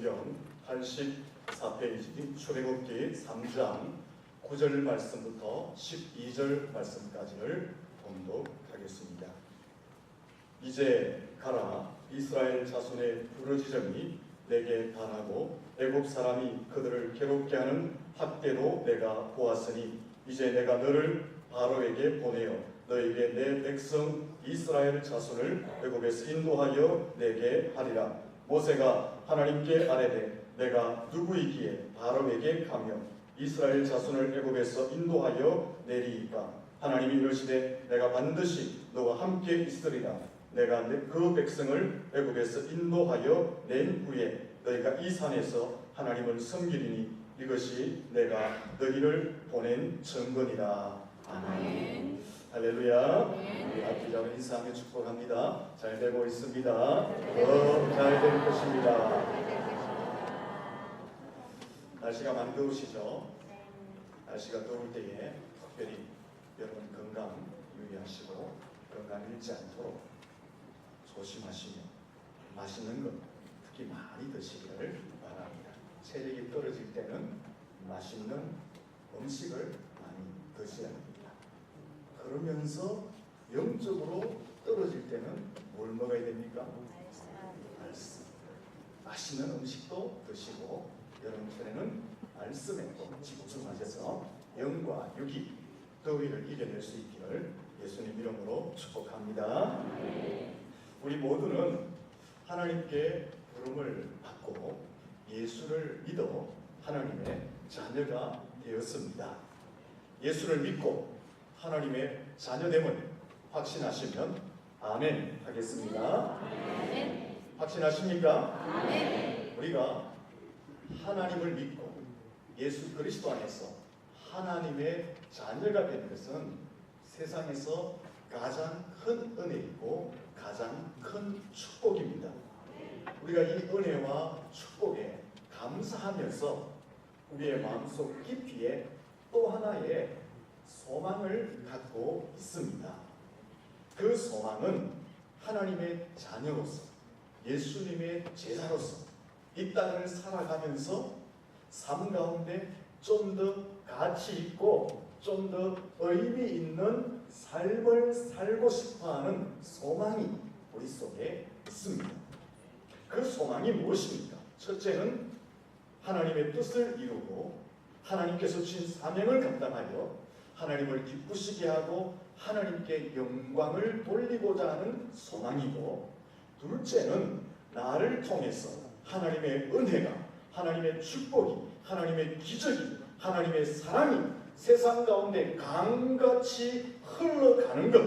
성경 84페이지 출애굽기 3장 9절 말씀부터 12절 말씀까지를 봉독하겠습니다. 이제 가라, 이스라엘 자손의 부르짖음이 내게 달하고 애굽 사람이 그들을 괴롭게 하는 학대도 내가 보았으니 이제 내가 너를 바로에게 보내어 너에게 내 백성 이스라엘 자손을 애굽에서 인도하여 내게 하리라. 모세가 하나님께 아뢰되 내가 누구이기에 바로에게 가며 이스라엘 자손을 애굽에서 인도하여 내리이까. 하나님이 이르시되 내가 반드시 너와 함께 있으리라. 내가 그 백성을 애굽에서 인도하여 낸 후에 너희가 이 산에서 하나님을 섬기리니 이것이 내가 너희를 보낸 증거니라. 아멘. 할렐루야. 우리 앞뒤자로 인사하며 축복합니다. 잘 되고 있습니다. 더 잘 될 것입니다. 날씨가 많이 더우시죠? 날씨가 더울 때에 특별히 여러분 건강 유의하시고 건강 잃지 않도록 조심하시며 맛있는 것 특히 많이 드시기를 바랍니다. 체력이 떨어질 때는 맛있는 음식을 많이 드셔야 합니다. 그러면서 영적으로 떨어질 때는 뭘 먹어야 됩니까? 말씀. 맛있는 음식도 드시고 여러분들에는 말씀에 또 집중하셔서 영과 육이 더위를 이겨낼 수 있기를 예수님 이름으로 축복합니다. 우리 모두는 하나님께 부름을 받고 예수를 믿어 하나님의 자녀가 되었습니다. 예수를 믿고 하나님의 자녀됨을 확신하시면 아멘 하겠습니다. 아멘. 확신하십니까? 아멘. 우리가 하나님을 믿고 예수 그리스도 안에서 하나님의 자녀가 되는 것은 세상에서 가장 큰 은혜이고 가장 큰 축복입니다. 우리가 이 은혜와 축복에 감사하면서 우리의 마음속 깊이에 또 하나의 소망을 갖고 있습니다. 그 소망은 하나님의 자녀로서 예수님의 제자로서 이 땅을 살아가면서 삶 가운데 좀 더 가치 있고 좀 더 의미 있는 삶을 살고 싶어하는 소망이 우리 속에 있습니다. 그 소망이 무엇입니까? 첫째는 하나님의 뜻을 이루고 하나님께서 주신 사명을 감당하여 하나님을 기쁘시게 하고 하나님께 영광을 돌리고자 하는 소망이고, 둘째는 나를 통해서 하나님의 은혜가, 하나님의 축복이, 하나님의 기적이, 하나님의 사랑이 세상 가운데 강같이 흘러가는 것,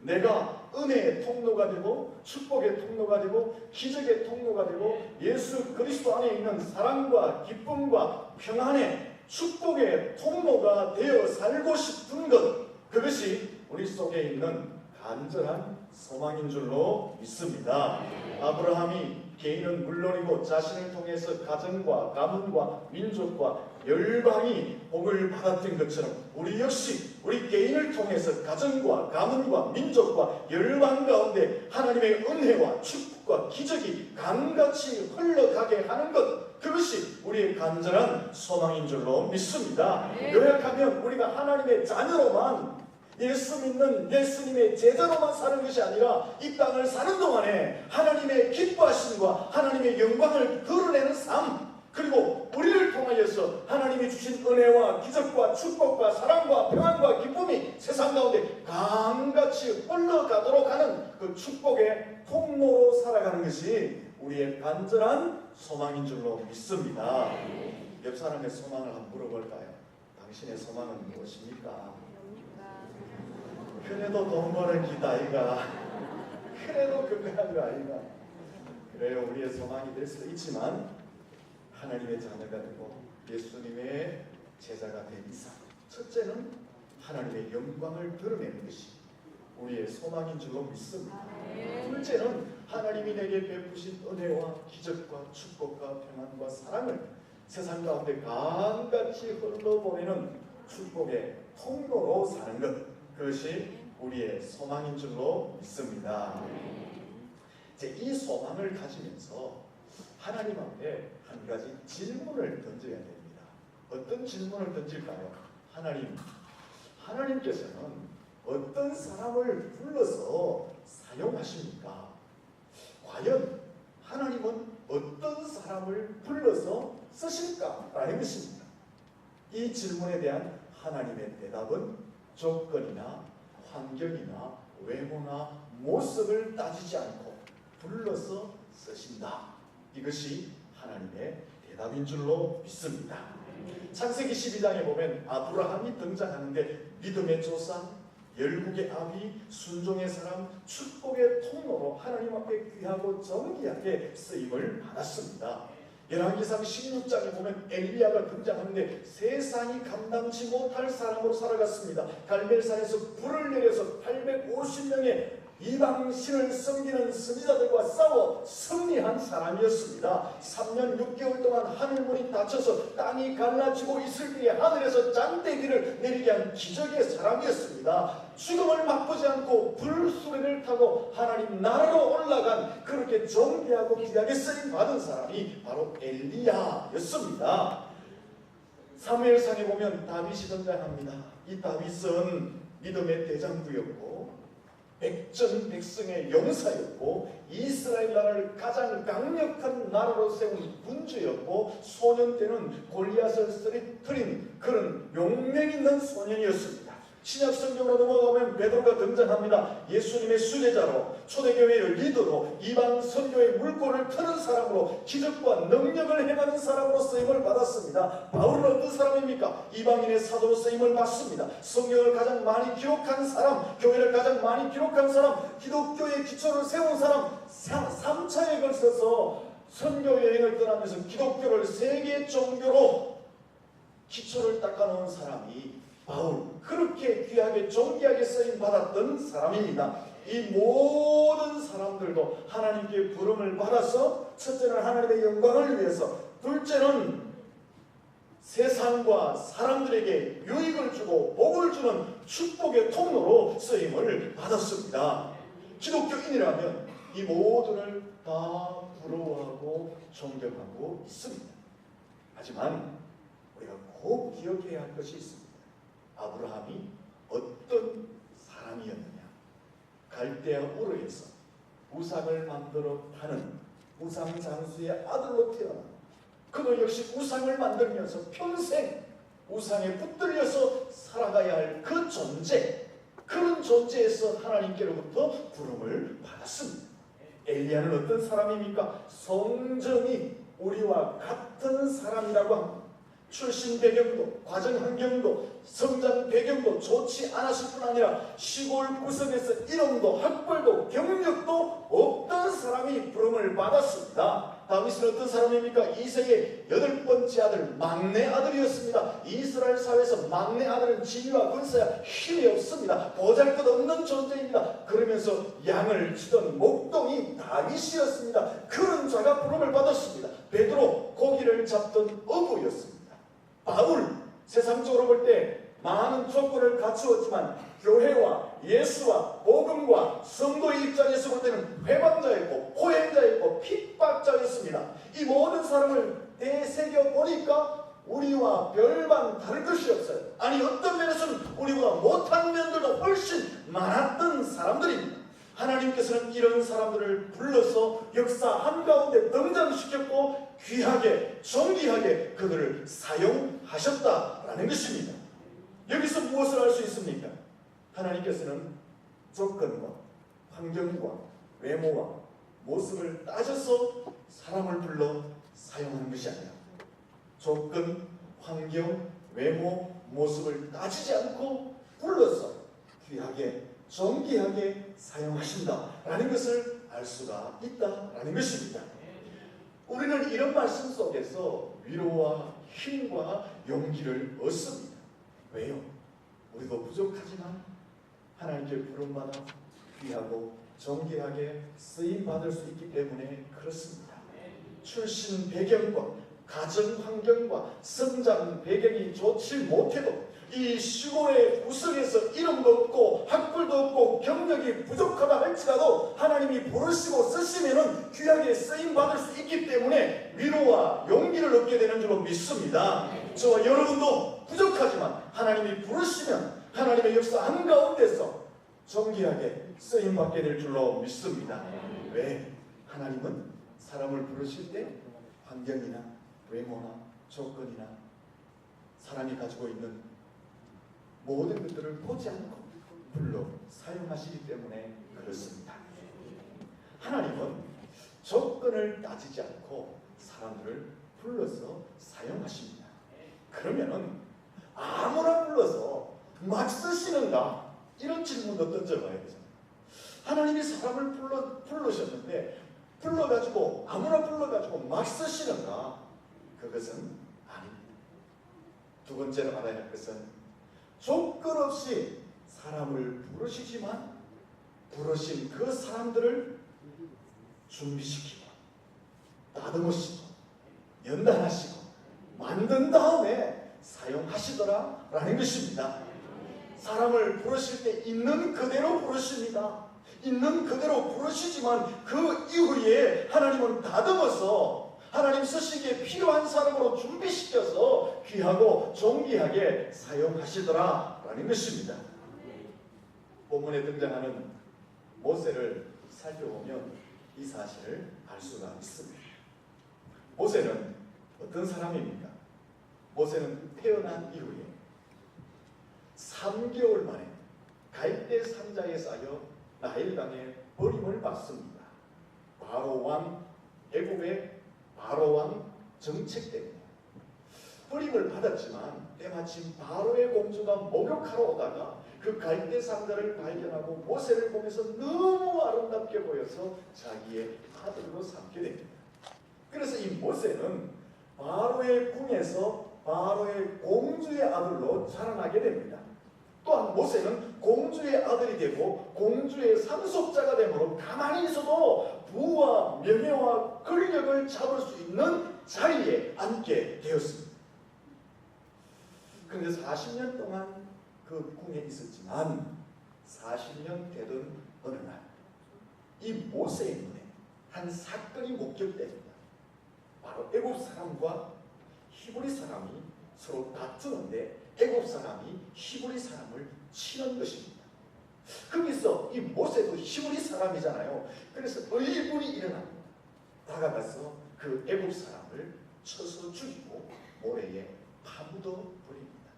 내가 은혜의 통로가 되고 축복의 통로가 되고 기적의 통로가 되고 예수 그리스도 안에 있는 사랑과 기쁨과 평안의 축복의 통로가 되어 살고 싶은 것, 그것이 우리 속에 있는 간절한 소망인 줄로 믿습니다. 아브라함이 개인은 물론이고 자신을 통해서 가정과 가문과 민족과 열방이 복을 받았던 것처럼 우리 역시 우리 개인을 통해서 가정과 가문과 민족과 열방 가운데 하나님의 은혜와 축복과 기적이 강같이 흘러가게 하는 것, 그것이 우리의 간절한 소망인 줄로 믿습니다. 요약하면 우리가 하나님의 자녀로만, 예수 믿는 예수님의 제자로만 사는 것이 아니라 이 땅을 사는 동안에 하나님의 기뻐하심과 하나님의 영광을 드러내는 삶, 그리고 우리를 통하여서 하나님이 주신 은혜와 기적과 축복과 사랑과 평안과 기쁨이 세상 가운데 강같이 흘러가도록 하는 그 축복의 통로로 살아가는 것이 우리의 간절한 소망인 줄로 믿습니다. 옆 사람의 소망을 한번 물어볼까요? 당신의 소망은 무엇입니까? 그래도 돈 버는 기다 아이가, 그래도 건강한 거 아이가. 그래요, 우리의 소망이 될 수도 있지만 하나님의 자녀가 되고 예수님의 제자가 된 이상, 첫째는 하나님의 영광을 드러내는 것이 우리의 소망인 줄로 믿습니다. 둘째는 하나님이 내게 베푸신 은혜와 기적과 축복과 평안과 사랑을 세상 가운데 강같이 흘러보내는 축복의 통로로 사는 것, 그것이 우리의 소망인 줄로 믿습니다. 이제 이 소망을 가지면서 하나님 앞에 한 가지 질문을 던져야 됩니다. 어떤 질문을 던질까요? 하나님께서는 어떤 사람을 불러서 사용하십니까? 과연 하나님은 어떤 사람을 불러서 쓰실까라는 것입니다. 이 질문에 대한 하나님의 대답은 조건이나 환경이나 외모나 모습을 따지지 않고 불러서 쓰신다. 이것이 하나님의 대답인 줄로 믿습니다. 창세기 12장에 보면 아브라함이 등장하는데 믿음의 조상, 열국의 아비, 순종의 사람, 축복의 통로로 하나님 앞에 귀하고 정기하게 쓰임을 받았습니다. 열왕기상 16장에 보면 엘리야가 등장하는데 세상이 감당치 못할 사람으로 살아갔습니다. 갈멜산에서 불을 내려서 850명의 이방신을 섬기는 선지자들과 싸워 승리한 사람이었습니다. 3년 6개월 동안 하늘문이 닫혀서 땅이 갈라지고 있을 때에 하늘에서 장대기를 내리게 한 기적의 사람이었습니다. 죽음을 맛보지 않고 불수레를 타고 하나님 나라로 올라간 그렇게 정대하고 귀하게 쓰임받은 사람이 바로 엘리야였습니다. 사무엘상에 보면 다윗이 등장합니다. 이 다윗은 믿음의 대장부였고 백전 백성의 용사였고 이스라엘 나라를 가장 강력한 나라로 세운 군주였고 소년 때는 골리앗을 쓰러뜨린 그런 용맹 있는 소년이었습니다. 신약 성경으로 넘어가면 베드로가 등장합니다. 예수님의 수제자로 초대교회의 리더로 이방 선교의 물꼬를 트는 사람으로 기적과 능력을 행하는 사람으로 쓰임을 받았습니다. 바울은 어떤 사람입니까? 이방인의 사도로 쓰임을 받습니다. 성경을 가장 많이 기록한 사람, 교회를 가장 많이 기록한 사람, 기독교의 기초를 세운 사람, 3차에 걸쳐서 선교 여행을 떠나면서 기독교를 세계 종교로 기초를 닦아놓은 사람이 바울, 그렇게 귀하게 존귀하게 쓰임받았던 사람입니다. 이 모든 사람들도 하나님께 부름을 받아서 첫째는 하나님의 영광을 위해서, 둘째는 세상과 사람들에게 유익을 주고 복을 주는 축복의 통로로 쓰임을 받았습니다. 기독교인이라면 이 모두를 다 부러워하고 존경하고 있습니다. 하지만 우리가 꼭 기억해야 할 것이 있습니다. 아브라함이 어떤 사람이었느냐? 갈대아 우르에서 우상을 만들어 파는 우상 장수의 아들로 태어나 그도 역시 우상을 만들면서 평생 우상에 붙들려서 살아가야 할 그 존재, 그런 존재에서 하나님께로부터 부름을 받았습니다. 엘리야는 어떤 사람입니까? 성전이 우리와 같은 사람이라고 합니다. 출신 배경도 과정 환경도 성장 배경도 좋지 않았을 뿐 아니라 시골 구석에서 이름도 학벌도 경력도 없던 사람이 부름을 받았습니다. 다윗은 어떤 사람입니까? 이세의 8번째 아들, 막내 아들이었습니다. 이스라엘 사회에서 막내 아들은 지위와 권세와 힘이 없습니다. 보잘것없는 존재입니다. 그러면서 양을 치던 목동이 다윗이었습니다. 그런 자가 부름을 받았습니다. 베드로 고기를 잡던 어부였습니다. 바울, 세상적으로 볼 때 많은 조건을 갖추었지만 교회와 예수와 복음과 성도의 입장에서 볼 때는 회방자였고 호행자였고 핍박자였습니다. 이 모든 사람을 되새겨 보니까 우리와 별반 다를 것이 없어요. 아니, 어떤 면에서는 우리보다 못한 면들도 훨씬 많았던 사람들입니다. 하나님께서는 이런 사람들을 불러서 역사 한가운데 등장시켰고 귀하게 존귀하게 그들을 사용하셨다라는 것입니다. 여기서 무엇을 알 수 있습니까? 하나님께서는 조건과 환경과 외모와 모습을 따져서 사람을 불러 사용하는 것이 아니라 조건, 환경, 외모, 모습을 따지지 않고 불러서 귀하게 존귀하게 사용하신다라는 것을 알 수가 있다라는 것입니다. 우리는 이런 말씀 속에서 위로와 힘과 용기를 얻습니다. 왜요? 우리도 부족하지만 하나님께 부름받아 귀하고 존귀하게 쓰임받을 수 있기 때문에 그렇습니다. 출신 배경과 가정 환경과 성장 배경이 좋지 못해도 이 시골의 구석에서 이름도 없고 학벌도 없고 경력이 부족하다 할지라도 하나님이 부르시고 쓰시면은 귀하게 쓰임받을 수 있기 때문에 위로와 용기를 얻게 되는 줄로 믿습니다. 저와 여러분도 부족하지만 하나님이 부르시면 하나님의 역사 한가운데서 존귀하게 쓰임받게 될 줄로 믿습니다. 왜? 하나님은 사람을 부르실 때 환경이나 외모나 조건이나 사람이 가지고 있는 모든 것들을 보지 않고 불러 사용하시기 때문에 그렇습니다. 하나님은 조건을 따지지 않고 사람들을 불러서 사용하십니다. 그러면은 아무나 불러서 막 쓰시는가? 이런 질문도 던져봐야 되잖아요. 하나님이 사람을 부르셨는데 불러가지고 아무나 불러가지고 막 쓰시는가? 그것은 아닙니다. 두 번째로 알아야 할 것은 조건 없이 사람을 부르시지만 부르신 그 사람들을 준비시키고 다듬으시고 연단하시고 만든 다음에 사용하시더라라는 것입니다. 사람을 부르실 때 있는 그대로 부르십니다. 있는 그대로 부르시지만 그 이후에 하나님은 다듬어서 하나님 쓰시기에 필요한 사람으로 준비시켜서 귀하고 존귀하게 사용하시더라라는 것입니다. 본문에 등장하는 모세를 살펴보면 이 사실을 알 수가 있습니다. 모세는 어떤 사람입니까? 모세는 태어난 이후에 3개월 만에 갈대 상자에 쌓여 나일강에 버림을 받습니다. 바로 왕, 애굽의 바로 왕 정책 때문에 버림을 받았지만 때마침 바로의 공주가 목욕하러 오다가 그 갈대 상자를 발견하고 모세를 보면서 너무 아름답게 보여서 자기의 아들로 삼게 됩니다. 그래서 이 모세는 바로의 궁에서 바로의 공주의 아들로 자라나게 됩니다. 또한 모세는 공주의 아들이 되고 공주의 상속자가 되므로 가만히 있어도 부와 명예와 권력을 잡을 수 있는 자리에 앉게 되었습니다. 그런데 40년 동안 그 궁에 있었지만 40년 되던 어느 날 이 모세의 눈에 한 사건이 목격됩니다. 바로 애굽 사람과 히브리 사람이 서로 다투는데 애굽 사람이 히브리 사람을 치는 것입니다. 거기서 이 모세도 히브리 사람이잖아요. 그래서 의문이 일어납니다. 다가가서 그 애굽 사람을 쳐서 죽이고 모래에 파묻어 버립니다.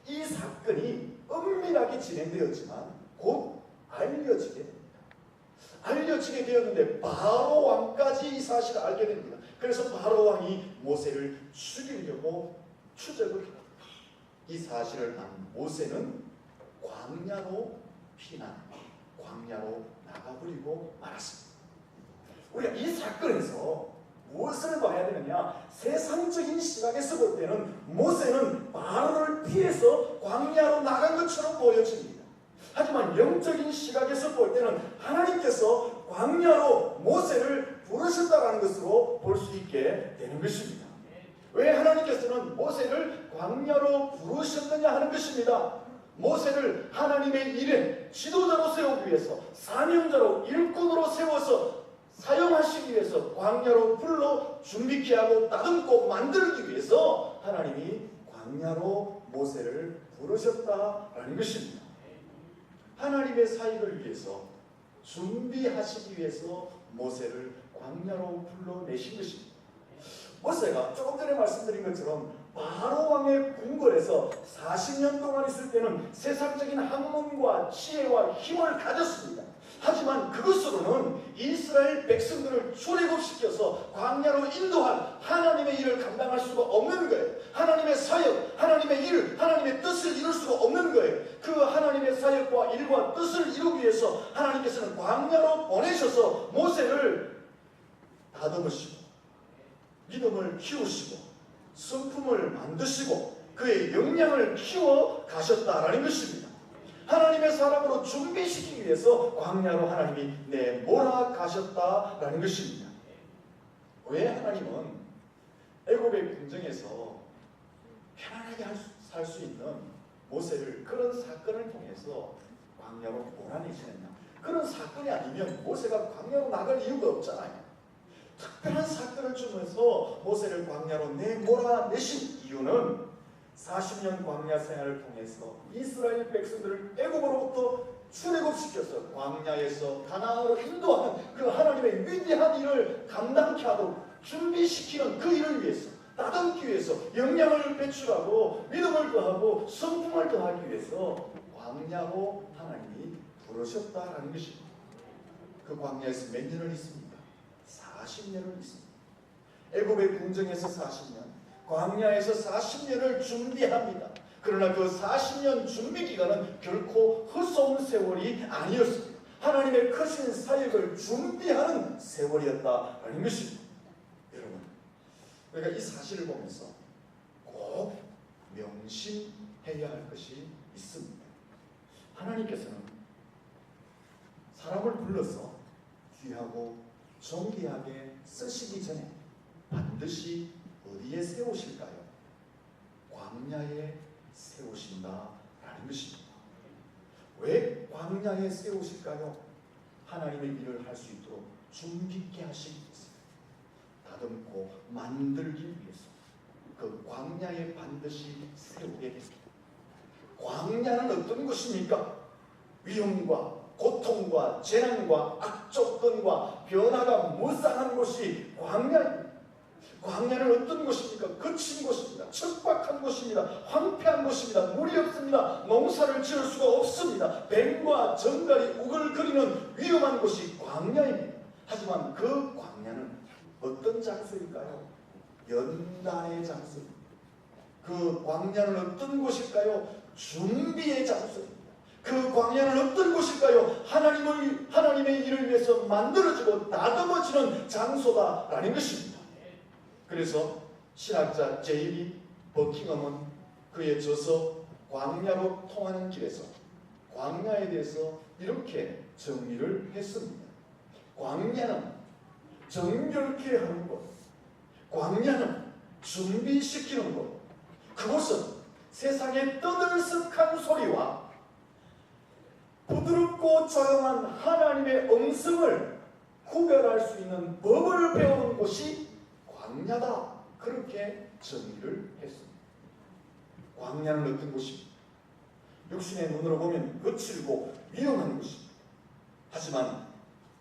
이 사건이 은밀하게 진행되었지만 곧 알려지게 됩니다. 알려지게 되었는데 바로 왕까지 이 사실을 알게 됩니다. 그래서 바로 왕이 모세를 죽이려고 추적을 합니다. 이 사실을 안 모세는 광야로 피난, 광야로 나가버리고 말았습니다. 우리가 이 사건에서 무엇을 봐야 되느냐? 세상적인 시각에서 볼 때는 모세는 바로를 피해서 광야로 나간 것처럼 보여집니다. 하지만 영적인 시각에서 볼 때는 하나님께서 광야로 모세를 부르셨다는 것으로 볼 수 있게 되는 것입니다. 왜 하나님께서는 모세를 광야로 부르셨느냐 하는 것입니다. 모세를 하나님의 일에 지도자로 세우기 위해서, 사명자로 일꾼으로 세워서 사용하시기 위해서 광야로 불러 준비케 하고 다듬고 만들기 위해서 하나님이 광야로 모세를 부르셨다라는 것입니다. 하나님의 사역을 위해서 준비하시기 위해서 모세를 광야로 불러내신 것입니다. 모세가 조금 전에 말씀드린 것처럼 바로 왕의 궁궐에서 40년 동안 있을 때는 세상적인 학문과 지혜와 힘을 가졌습니다. 하지만 그것으로는 이스라엘 백성들을 출애굽시켜서 광야로 인도할 하나님의 일을 감당할 수가 없는 거예요. 하나님의 사역, 하나님의 일, 하나님의 뜻을 이룰 수가 없는 거예요. 그 하나님의 사역과 일과 뜻을 이루기 위해서 하나님께서는 광야로 보내셔서 모세를 다듬으시고 믿음을 키우시고 성품을 만드시고 그의 역량을 키워 가셨다라는 것입니다. 하나님의 사람으로 준비시키기 위해서 광야로 하나님이 내몰아 가셨다라는 것입니다. 왜 하나님은 애굽의 궁정에서 편안하게 살 수 있는 모세를 그런 사건을 통해서 광야로 몰아내시느냐. 그런 사건이 아니면 모세가 광야로 나갈 이유가 없잖아요. 특별한 사건을 주면서 모세를 광야로 몰아내신 이유는 40년 광야 생활을 통해서 이스라엘 백성들을 애굽으로부터 출애굽시켜서 광야에서 가나안으로 인도하는 그 하나님의 위대한 일을 감당케 하도록 준비시키는 그 일을 위해서, 따듬기 위해서, 영양을 배출하고 믿음을 더하고 성품을 더하기 위해서 광야로 하나님이 부르셨다라는 것입니다. 그 광야에서 몇 년을 있습니까? 40년을 있습니다. 애굽의 궁정에서 40년, 광야에서 40년을 준비합니다. 그러나 그 40년 준비 기간은 결코 헛소운 세월이 아니었습니다. 하나님의 크신 사역을 준비하는 세월이었다라는 것입니다. 여러분, 우리가 이 사실을 보면서 꼭 명심해야 할 것이 있습니다. 하나님께서는 사람을 불러서 귀하고 존귀하게 쓰시기 전에 반드시 어디에 세우실까요? 광야에 세우신다라는 것입니다. 왜 광야에 세우실까요? 하나님의 일을 할 수 있도록 준비케 하시기 위해서, 다듬고 만들기 위해서 그 광야에 반드시 세우게 됩니다. 광야는 어떤 것입니까? 위험과 고통과 재난과 악조건과 변화가 무쌍한 곳이 광야입니다. 광야는 어떤 곳입니까? 거친 곳입니다. 척박한 곳입니다. 황폐한 곳입니다. 물이 없습니다. 농사를 지을 수가 없습니다. 뱀과 정갈이 우글거리는 위험한 곳이 광야입니다. 하지만 그 광야는 어떤 장소일까요? 연단의 장소입니다. 그 광야는 어떤 곳일까요? 준비의 장소입니다. 그 광야는 어떤 곳일까요? 하나님의 일을 위해서 만들어지고 다듬어지는 장소다라는 것입니다. 그래서 신학자 제이비 버킹엄은 그의 저서 광야로 통하는 길에서 광야에 대해서 이렇게 정리를 했습니다. 광야는 정결케 하는 곳, 광야는 준비시키는 곳, 그곳은 세상의 떠들썩한 소리와 부드럽고 조용한 하나님의 음성을 구별할 수 있는 법을 배우는 곳이 광야다. 그렇게 정의를 했습니다. 광야는 어떤 곳입니까? 육신의 눈으로 보면 거칠고 위험한 곳입니다. 하지만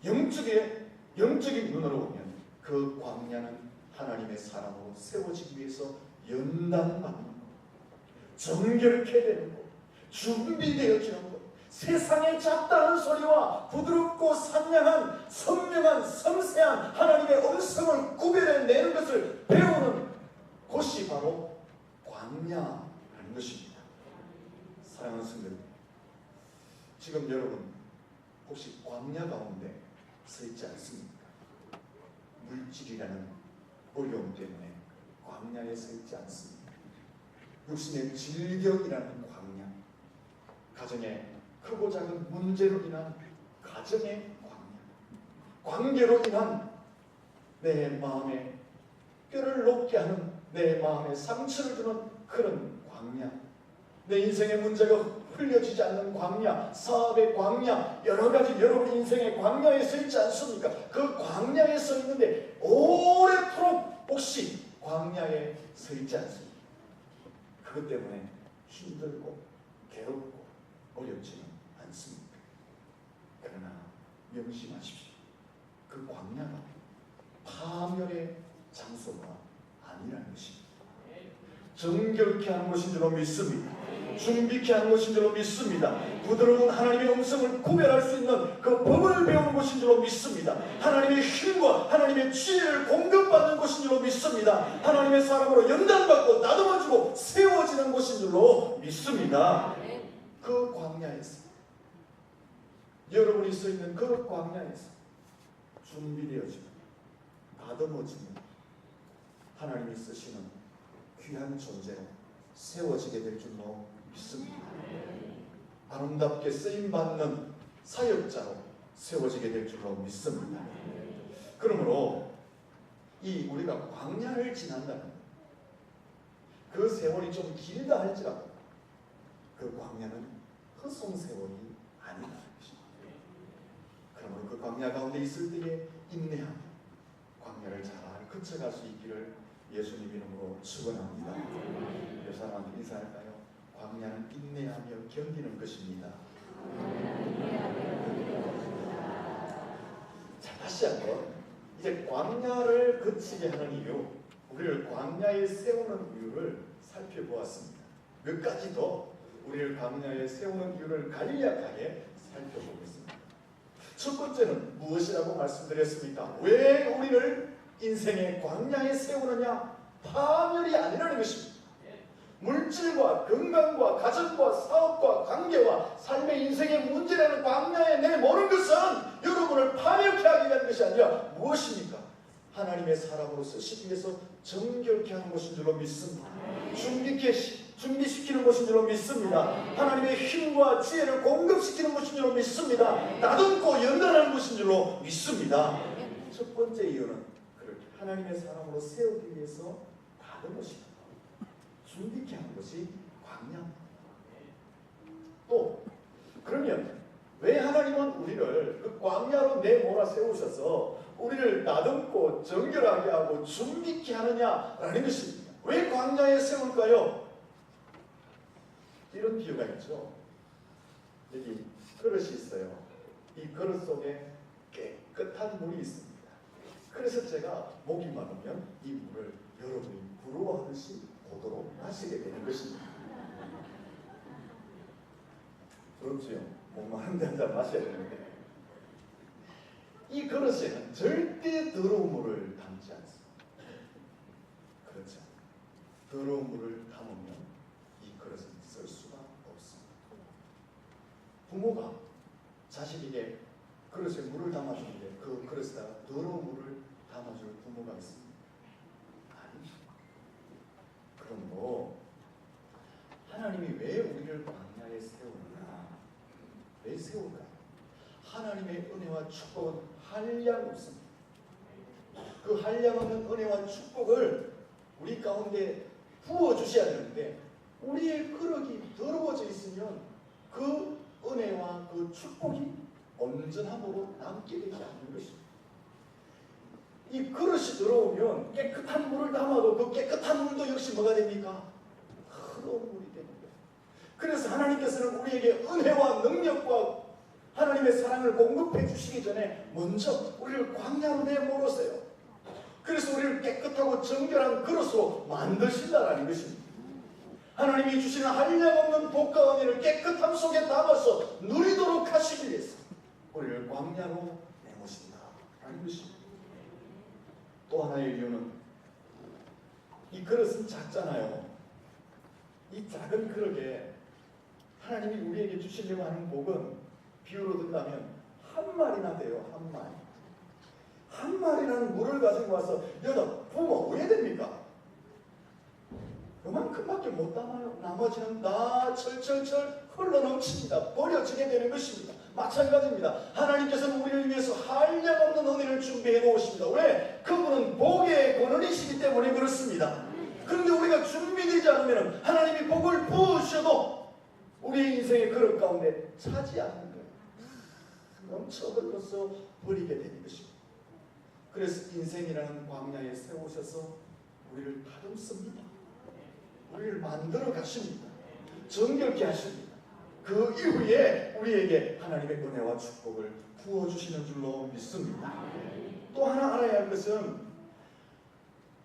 영적인 눈으로 보면 그 광야는 하나님의 사람으로 세워지기 위해서 연단받는 것, 정결케 되는 것, 준비되어지는 것, 세상의 잡다한 소리와 부드럽고 상냥한 선명한 섬세한 하나님의 음성을 구별해내는 것을 배우는 곳이 바로 광야라는 것입니다. 사랑하는 성도들, 지금 여러분 혹시 광야 가운데 서 있지 않습니까? 물질이라는 어려움 때문에 광야에 서 있지 않습니다. 육신의 질병이라는 광야, 가정의 크고 작은 문제로 인한 가정의 광야, 관계로 인한 내 마음에 뼈를 녹게 하는 내 마음에 상처를 주는 그런 광야, 내 인생의 문제가 흘려지지 않는 광야, 사업의 광야, 여러 가지 여러분 인생의 광야에 서 있지 않습니까? 그 광야에 서 있는데 오래도록 혹시 광야에 서 있지 않습니까? 그것 때문에 힘들고 괴롭고 어렵지는 않습니다. 그러나 명심하십시오. 그 광야가 파멸의 장소가 아니라는 것입니다. 정결케 하는 것인 줄로 믿습니다. 준비케 하는 것인 줄로 믿습니다. 부드러운 하나님의 음성을 구별할 수 있는 그 법을 배우는 것인 줄로 믿습니다. 하나님의 힘과 하나님의 지혜를 공급받는 것인 줄로 믿습니다. 하나님의 사람으로 연단받고 다듬어지고 세워지는 것인 줄로 믿습니다. 그 광야에서, 여러분이 서 있는 그 광야에서 준비되어지고 다듬어지는 하나님이 쓰시는 귀한 존재로 세워지게 될 줄로 믿습니다. 아름답게 쓰임받는 사역자로 세워지게 될 줄로 믿습니다. 그러므로 이 우리가 광야를 지난다는 그 세월이 좀 길다 할지라도 그 광야는 허송 세월이 아니라는 것입니다. 그러므로 그 광야 가운데 있을 때에 인내하며 광야를 잘 거쳐갈 수 있기를 예수님 이름으로 축원합니다. 몇 사람한테 인사할까요? 광야는 인내하며 견디는 것입니다. 자, 다시 한번 이제 광야를 거치게 하는 이유, 우리를 광야에 세우는 이유를 살펴보았습니다. 몇 가지 더 우리를 광야에 세우는 이유를 간략하게 살펴보겠습니다. 첫 번째는 무엇이라고 말씀드렸습니까? 왜 우리를 인생의 광야에 세우느냐? 파멸이 아니라는 것입니다. 물질과 건강과 가정과 사업과 관계와 삶의 인생의 문제라는 광야에 내모는 것은 여러분을 파멸케 하기 위한 것이 아니라 무엇입니까? 하나님의 사람으로 쓰시기 위해서 정결케 하는 것인 줄로 믿습니다. 준비시키는 것인 줄로 믿습니다. 하나님의 힘과 지혜를 공급시키는 것인 줄로 믿습니다. 나듬고 연단하는 것인 줄로 믿습니다. 첫 번째 이유는 그렇게 하나님의 사람으로 세우기 위해서 다른 것입니다. 준비케 하는 것이 광야입니다. 또 그러면 왜 하나님은 우리를 그 광야로 내몰아 세우셔서 우리를 나듬고 정결하게 하고 준비케 하느냐라는 것입니다. 왜 광야에 세울까요? 이런 비유가 있죠. 여기 그릇이 있어요. 이 그릇 속에 깨끗한 물이 있습니다. 그래서 제가 목이 마르면 이 물을 여러분이 부러워하듯이 고도로 마시게 되는 것입니다. 부럽지요? 목 마른데 한 잔 마셔야 되는데 이 그릇에는 절대 더러운 물을 담지 않습니다. 그렇죠? 더러운 물을 담으면 이 그릇은 쓸 수가 없습니다. 부모가 자식에게 그릇에 물을 담아주는데 그 그릇에다가 더러운 물을 담아줄 부모가 있습니다. 아닙니다. 그러므로 하나님이 왜 우리를 광야에 세우느냐? 왜 세울까요? 하나님의 은혜와 축복은 한량 없습니다. 그 한량없는 은혜와 축복을 우리 가운데 부어주셔야 되는데 우리의 그릇이 더러워져 있으면 그 은혜와 그 축복이 온전함으로 남게 되지 않는 것입니다. 이 그릇이 더러우면 깨끗한 물을 담아도 그 깨끗한 물도 역시 뭐가 됩니까? 더러운 물이 되는 거예요. 그래서 하나님께서는 우리에게 은혜와 능력과 하나님의 사랑을 공급해 주시기 전에 먼저 우리를 광야로 내몰으세요. 그래서 우리를 깨끗하고 정결한 그릇으로 만드신다라는 것입니다. 하나님이 주시는 한량없는 복과 은혜를 깨끗함 속에 담아서 누리도록 하시기 위해서 우리를 광야로 내모신다라는 것입니다. 또 하나의 이유는 이 그릇은 작잖아요. 이 작은 그릇에 하나님이 우리에게 주시려고 하는 복은 비유로 든다면 한 마리나 돼요. 한 마리. 한 마리라는 물을 가지고 와서 여기다 부으면 왜 됩니까? 요만큼밖에 못 담아요. 나머지는 다 철철철 흘러넘칩니다. 버려지게 되는 것입니다. 마찬가지입니다. 하나님께서는 우리를 위해서 한량없는 은혜를 준비해 놓으십니다. 왜? 그분은 복의 권원이시기 때문에 그렇습니다. 그런데 우리가 준비되지 않으면 하나님이 복을 부으셔도 우리의 인생의 그릇 가운데 차지 않는 거예요. 넘쳐 흘러서 버리게 되는 것입니다. 그래서 인생이라는 광야에 세우셔서 우리를 다듬습니다. 우리를 만들어 가십니다. 정결케 하십니다. 그 이후에 우리에게 하나님의 은혜와 축복을 부어주시는 줄로 믿습니다. 또 하나 알아야 할 것은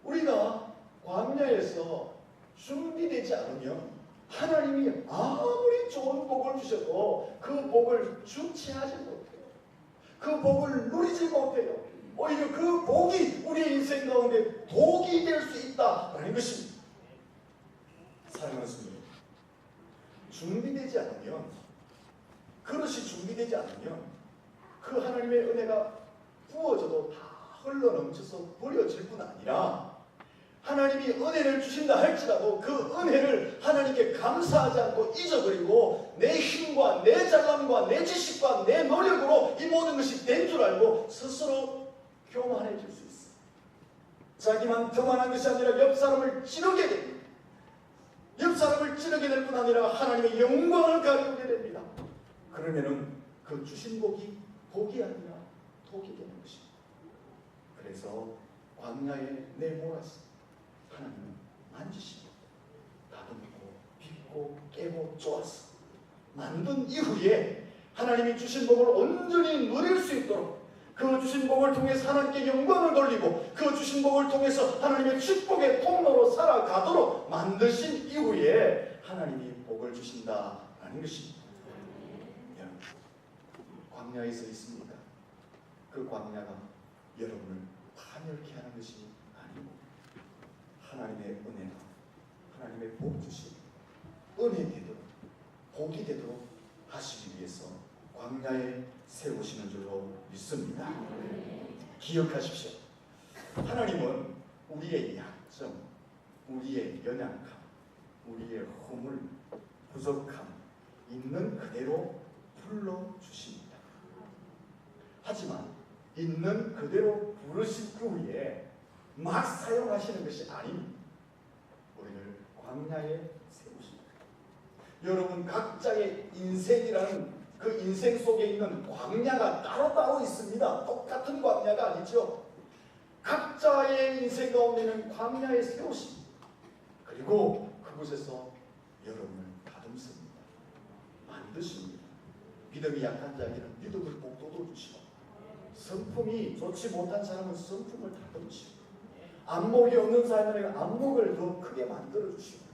우리가 광야에서 준비되지 않으면 하나님이 아무리 좋은 복을 주셔도 그 복을 주체하지 못해요. 그 복을 누리지 못해요. 오히려 그 복이 우리의 인생 가운데 독이 될 수 있다라는 것입니다. 사랑하는 성도, 준비되지 않으면, 그릇이 준비되지 않으면 그 하나님의 은혜가 부어져도 다 흘러넘쳐서 버려질 뿐 아니라 하나님이 은혜를 주신다 할지라도 그 은혜를 하나님께 감사하지 않고 잊어버리고 내 힘과 내 잘남과 내 지식과 내 노력으로 이 모든 것이 된 줄 알고 스스로 교만해질 수 있어요. 자기만 교만한 것이 아니라 옆 사람을 찌르게 됩니다. 옆 사람을 찌르게 될 뿐 아니라 하나님의 영광을 가져오게 됩니다. 그러면은 그 주신 복이 아니라 독이 되는 것입니다. 그래서 광야에 내몰아서 하나님은 만지시고 다듬고 빚고 깨고 쪼아서 만든 이후에 하나님이 주신 복을 온전히 누릴 수 있도록, 그 주신 복을 통해서 하나님께 영광을 돌리고 그 주신 복을 통해서 하나님의 축복의 통로로 살아가도록 만드신 이후에 하나님이 복을 주신다라는 것입니다. 여러분, 광야에 서 있습니다. 그 광야가 여러분을 파멸케 하는 것이 아니고 하나님의 은혜가, 하나님의 복 주심, 은혜 되도록, 복이 되도록 하시기 위해서 광야에 세우시는 줄로 믿습니다. 기억하십시오. 하나님은 우리의 약점, 우리의 연약함, 우리의 허물, 부족함 있는 그대로 불러주십니다. 하지만 있는 그대로 부르신 후에 막 사용하시는 것이 아닙니다. 우리를 광야에 세우십니다. 여러분, 각자의 인생이라는 그 인생 속에 있는 광야가 따로따로 있습니다. 똑같은 광야가 아니죠. 각자의 인생 가운데는 광야에 세우십니다. 그리고 그곳에서 여러분을 다듬습니다. 만드십니다. 믿음이 약한 자에게는 믿음을 복돋워 주시고, 성품이 좋지 못한 사람은 성품을 다듬으시고, 안목이 없는 사람에게는 안목을 더 크게 만들어 주시고,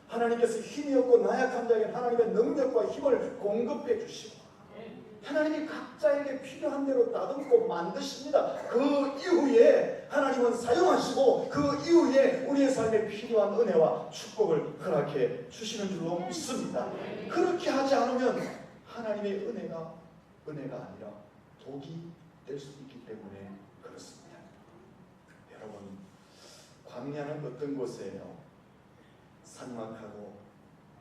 하나님께서 힘이 없고 나약한 자에게 하나님의 능력과 힘을 공급해 주시고, 하나님이 각자에게 필요한 대로 다듬고 만드십니다. 그 이후에 하나님은 사용하시고 그 이후에 우리의 삶에 필요한 은혜와 축복을 허락해 주시는 줄로 믿습니다. 그렇게 하지 않으면 하나님의 은혜가 아니라 독이 될 수 있기 때문에 그렇습니다. 여러분, 광야는 어떤 곳이에요? 삭막하고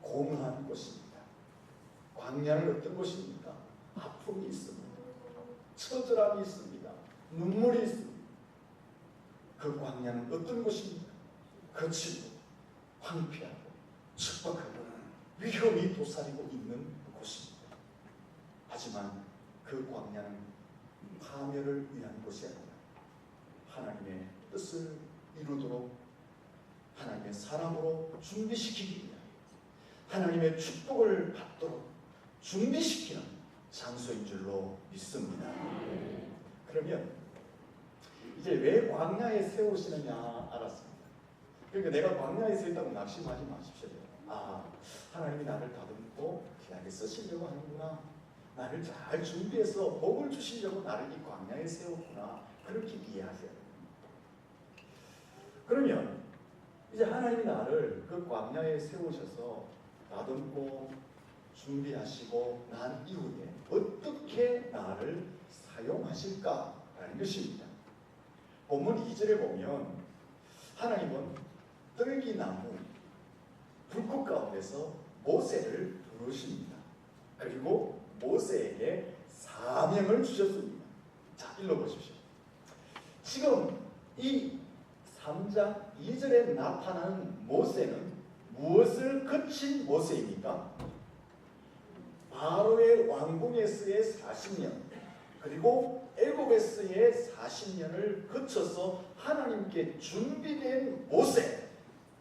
공허한 곳입니다. 광야는 어떤 곳입니까? 아픔이 있습니다. 처절함이 있습니다. 눈물이 있습니다. 그 광야는 어떤 곳입니까? 거칠고 황폐하고 척박하고 위험이 도사리고 있는 곳입니다. 하지만 그 광야는 파멸을 위한 곳이 아니라 하나님의 뜻을 이루도록 하나님의 사람으로 준비시키기 위한, 하나님의 축복을 받도록 준비시키는 장소인 줄로 믿습니다. 그러면 이제 왜 광야에 세우시느냐 알았습니다. 그러니까 내가 광야에 서 있다고 낙심하지 마십시오. 하나님이 나를 다듬고 귀하게 쓰시려고 하는구나, 나를 잘 준비해서 복을 주시려고 나를 이 광야에 세웠구나, 그렇게 이해하세요. 그러면 이제 하나님이 나를 그 광야에 세우셔서 다듬고 준비하시고 난 이후에 어떻게 나를 사용하실까라는 것입니다. 본문 2절에 보면 하나님은 떨기나무 불꽃 가운데서 모세를 부르십니다. 그리고 모세에게 사명을 주셨습니다. 자, 읽어보십시오. 지금 이 3장 2절에 나타나는 모세는 무엇을 거친 모세입니까? 바로의 왕궁에서의 40년, 그리고 애굽에서의 40년을 거쳐서 하나님께 준비된 모세,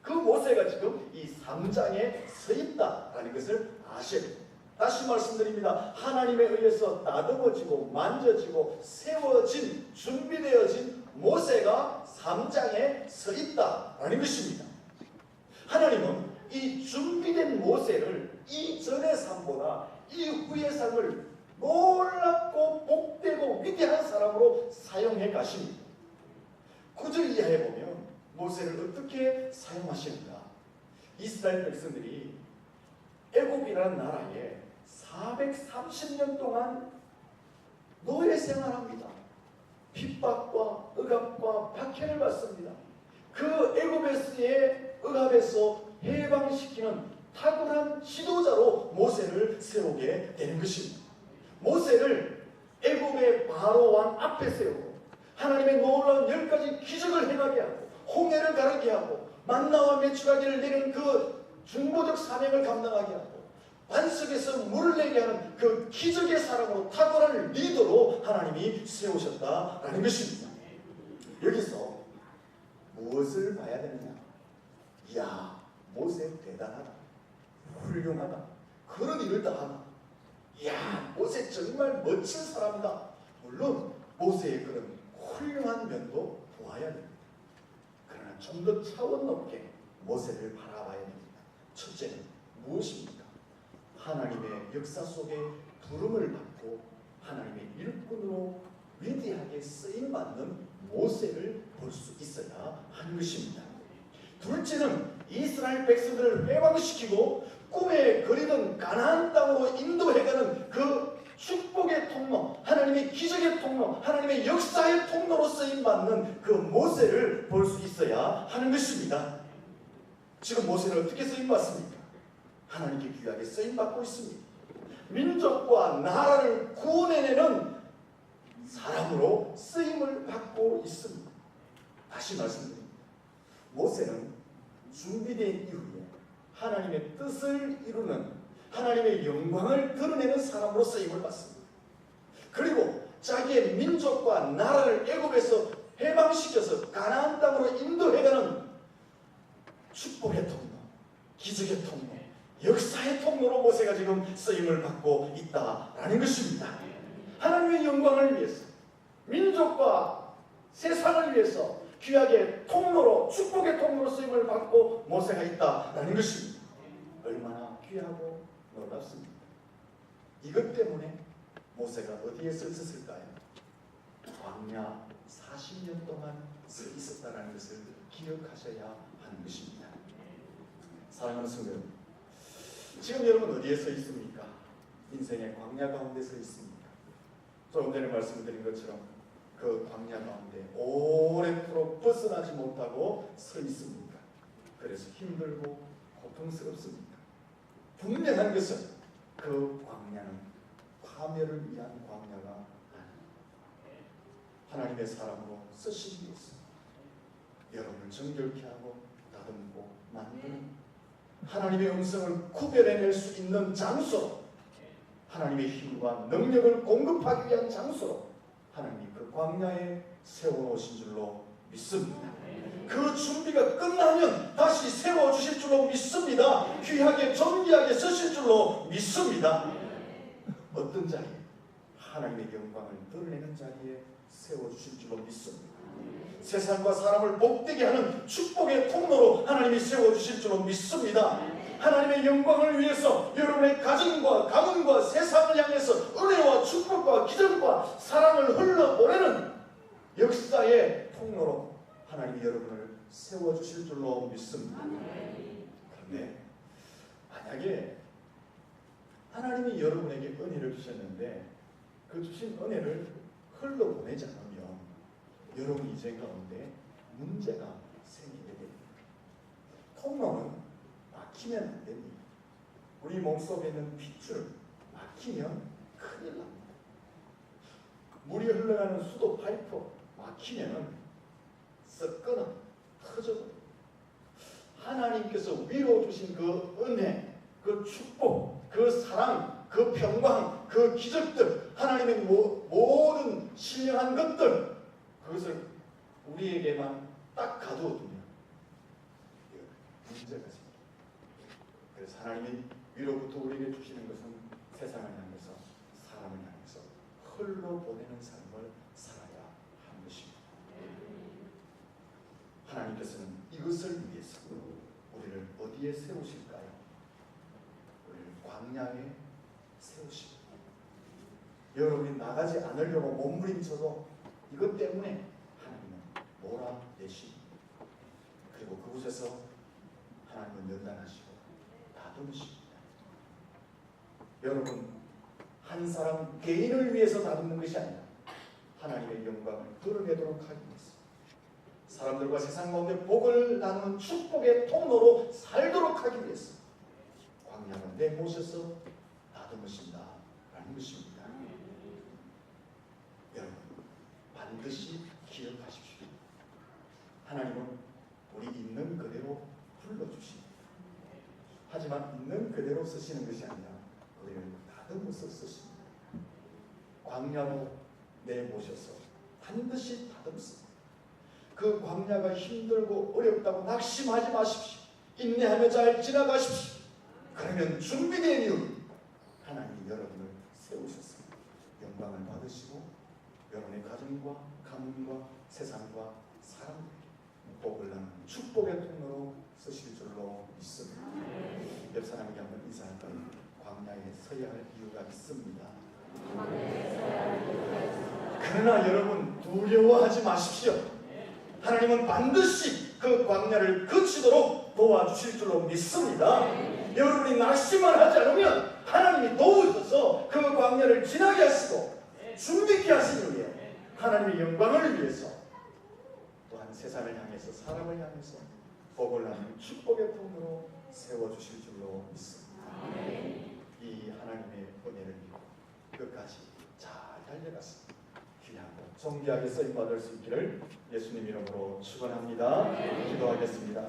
그 모세가 지금 이 3장에 서 있다라는 것을 아셔야 됩니다. 다시 말씀드립니다. 하나님에 의해서 다듬어지고 만져지고 세워진, 준비되어진 모세가 3장에 서 있다라는 것입니다. 하나님은 이 준비된 모세를 이전의 삶보다 이후의 삶을 놀랍고 복되고 위대한 사람으로 사용해 가십니다. 9절 이하에 보면 모세를 어떻게 사용하시는가? 이스라엘 백성들이 애굽이라는 나라에 430년 동안 노예 생활합니다. 핍박과 억압과 박해를 받습니다. 그 애굽에서의 억압에서 해방시키는 탁월한 지도자로 모세를 세우게 되는 것입니다. 모세를 애굽의 바로 왕 앞에 세우고 하나님의 놀라운 10가지 기적을 행하게 하고 홍해를 가르게 하고 만나와 메추라기를 내린 그 중보적 사명을 감당하게 하고 반석에서 물을 내게 하는 그 기적의 사람으로 탁월한 리더로 하나님이 세우셨다라는 것입니다. 여기서 무엇을 봐야 되느냐? 이야, 모세 대단하다, 훌륭하다, 그런 일을 다 하다. 이야, 모세 정말 멋진 사람이다. 물론 모세의 그런 훌륭한 면도 보아야 됩니다. 그러나 좀 더 차원 높게 모세를 바라봐야 됩니다. 첫째는 무엇입니까? 하나님의 역사 속에 부름을 받고 하나님의 일꾼으로 위대하게 쓰임받는 모세를 볼 수 있어야 하는 것입니다. 둘째는 이스라엘 백성들을 해방시키고 꿈에 그리던 가나안 땅으로 인도해가는 그 축복의 통로, 하나님의 기적의 통로, 하나님의 역사의 통로로 쓰임받는 그 모세를 볼 수 있어야 하는 것입니다. 지금 모세는 어떻게 쓰임받습니까? 하나님께 귀하게 쓰임받고 있습니다. 민족과 나라를 구원해내는 사람으로 쓰임을 받고 있습니다. 다시 말씀드립니다. 모세는 준비된 이후에 하나님의 뜻을 이루는, 하나님의 영광을 드러내는 사람으로 쓰임을 받습니다. 그리고 자기의 민족과 나라를 애굽에서 해방시켜서 가나안 땅으로 인도해가는 축복의 통로, 기적의 통로, 역사의 통로로 모세가 지금 쓰임을 받고 있다라는 것입니다. 하나님의 영광을 위해서, 민족과 세상을 위해서 귀하게 통로로, 축복의 통로로 쓰임을 받고 모세가 있다라는 것입니다. 얼마나 귀하고 놀랍습니다. 이것 때문에 모세가 어디에 서 있었을까요? 광야 40년 동안 서 있었다는 것을 기억하셔야 하는 것입니다. 사랑하는 성도 여러분, 지금 여러분 어디에 서 있습니까? 인생의 광야 가운데 서 있습니까? 조금 전에 말씀드린 것처럼 그 광야 가운데 오랫도록 벗어나지 못하고 서 있습니까? 그래서 힘들고 고통스럽습니까? 분명한 것은 그 광야는 파멸을 위한 광야가 아닙니다. 하나님의 사람으로 쓰시기 위해서 여러분을 정결케 하고 다듬고 만드는, 하나님의 음성을 구별해낼 수 있는 장소로, 하나님의 힘과 능력을 공급하기 위한 장소로 하나님이 그 광야에 세워놓으신 줄로 믿습니다. 그 준비가 끝나면 다시 세워주실 줄로 믿습니다. 귀하게 존귀하게 쓰실 줄로 믿습니다. 어떤 자리에? 하나님의 영광을 드러내는 자리에 세워주실 줄로 믿습니다. 세상과 사람을 복되게 하는 축복의 통로로 하나님이 세워주실 줄로 믿습니다. 하나님의 영광을 위해서 여러분의 가정과 가문과 세상을 향해서 은혜와 축복과 기적과 사랑을 흘러보내는 역사의 통로로 하나님이 여러분을 세워주실 줄로 믿습니다. 그런데 만약에 하나님이 여러분에게 은혜를 주셨는데 그 주신 은혜를 흘러보내지 않으면 여러분 인생 가운데 문제가 생기게 됩니다. 통로는 막히면 안 됩니다. 우리 몸속에 있는 핏줄 막히면 큰일 납니다. 물이 흘러가는 수도 파이프 막히면 썩거나 터져버립니다. 하나님께서 위로 주신 그 은혜, 그 축복, 그 사랑, 그 평강, 그 기적들, 하나님의 모든 신령한 것들, 그것을 우리에게만 딱 가두어두면 문제가 생깁니다. 그래서 하나님이 위로부터 우리에게 주시는 것은 세상을 향해서, 사람을 향해서 흘러보내는 삶을 살아야 하는 것입니다. 하나님께서는 이것을 위해서 우리를 어디에 세우실까요? 우리를 광야에 세우십니다. 여러분이 나가지 않으려고 몸부림쳐도 이것 때문에 하나님은 몰아내십니다. 그리고 그곳에서 하나님은 연단하시고 다듬으십니다. 여러분, 한 사람 개인을 위해서 다듬는 것이 아니라 하나님의 영광을 드러내도록 하기 위해서, 사람들과 세상 가운데 복을 나누는 축복의 통로로 살도록 하기 위해서 광야 가운데 모셔서 다듬으신다라는 것입니다. 여러분, 반드시 기억하십시오. 하나님은 우리 있는 그대로 불러주십니다. 하지만 있는 그대로 쓰시는 것이 아니라 우리를 다듬어서 쓰십니다. 광야로 내모셔서 반드시 다듬습니다. 그 광야가 힘들고 어렵다고 낙심하지 마십시오. 인내하며 잘 지나가십시오. 그러면 준비된 이유 하나님이 여러분을 세우셨습니다. 영광을 받으시고 여러분의 가정과 가문과 세상과 사람들에게 복을 나누는 축복의 통로로 쓰실 줄로 믿습니다. 옆 사람에게 한번 인사할까요? 광야에 서야 할 이유가 있습니다. 그러나 여러분 두려워하지 마십시오. 하나님은 반드시 그 광야를 거치도록 도와주실 줄로 믿습니다. 여러분이 낙심만 하지 않으면 하나님이 도우셔서 그 광야를 지나게 하시고 준비케 하시기 위해 하나님의 영광을 위해서 또한 세상을 향해서 사람을 향해서 복을 나누는 축복의 통로로 세워주실 줄로 믿습니다. 이 하나님의 은혜를 믿고 끝까지 잘 달려갔습니다. 귀하고 존귀하게 쓰임받을 수 있기를 예수님 이름으로 축원합니다. 기도하겠습니다.